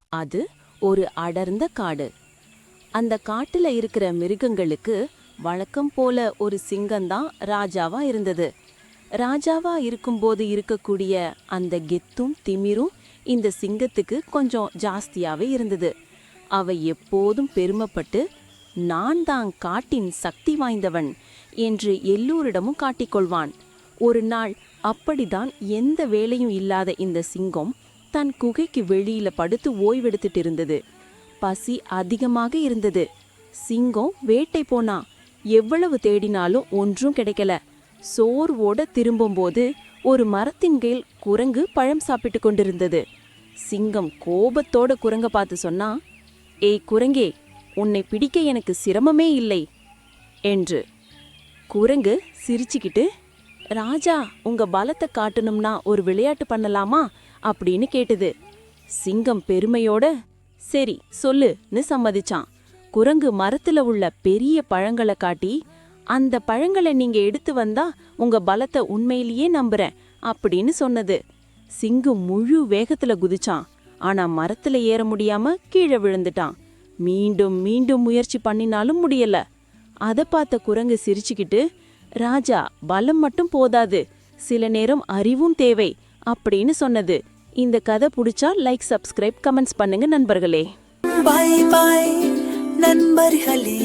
அது ஒரு அடர்ந்த காடு. அந்த காட்டுல இருக்கிற மிருகங்களுக்கு வழக்கம் போல ஒரு சிங்கம்தான் ராஜாவா இருந்தது. ராஜாவா இருக்கும்போது இருக்கக்கூடிய அந்த கெத்தும் திமிரும் இந்த சிங்கத்துக்கு கொஞ்சம் ஜாஸ்தியாவே இருந்தது. அவ எப்போதும் பெருமைப்பட்டு நான் தான் காட்டின் சக்தி வாய்ந்தவன் என்று எல்லோரிடமும் காட்டிக்கொள்வான். ஒரு நாள் அப்படிதான் எந்த வேலையும் இல்லாத இந்த சிங்கம் தன் குகைக்கு வெளியில படுத்து ஓய்வெடுத்துட்டு இருந்தது. பசி அதிகமாக இருந்தது. சிங்கம் வேட்டை போனா. எவ்வளவு தேடினாலும் ஒன்றும் கிடைக்கல. சோர்வோட திரும்பும்போது ஒரு மரத்தின் கீழ் குரங்கு பழம் சாப்பிட்டு கொண்டிருந்தது. சிங்கம் கோபத்தோட குரங்க பார்த்து சொன்னா, ஏய் குரங்கே, உன்னை பிடிக்க எனக்கு சிரமமே இல்லை என்று. குரங்கு சிரிச்சுக்கிட்டு, ராஜா உங்க பலத்தை காட்டணும்னா ஒரு விளையாட்டு பண்ணலாமா அப்படின்னு கேட்டது. சிங்கம் பெருமையோட சரி சொல்லுன்னு சம்மதிச்சான். குரங்கு மரத்துல உள்ள பெரிய பழங்களை காட்டி, அந்த பழங்களை நீங்க எடுத்து வந்தா உங்க பலத்தை உண்மையிலேயே நம்புறேன் அப்படின்னு சொன்னது. சிங்கம் முழு வேகத்துல குதிச்சான். ஆனா மரத்துல ஏற முடியாம கீழே விழுந்துட்டான். மீண்டும் மீண்டும் முயற்சி பண்ணினாலும் முடியல. அதை பார்த்த குரங்கு சிரிச்சுக்கிட்டு, ராஜா பலம் மட்டும் போதாது, சில நேரம் அறிவும் தேவை அப்படின்னு சொன்னது. இந்த கதை பிடிச்சா லைக், சப்ஸ்கிரைப், கமெண்ட்ஸ் பண்ணுங்க நண்பர்களே. பாய் பாய் நண்பர்களே.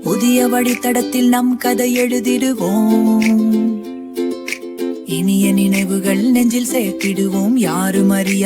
புதிய வழித்தடத்தில் நம் கதை எழுதிடுவோம். இனிய நினைவுகள் நெஞ்சில் சேர்த்திடுவோம். யாரும் அறிய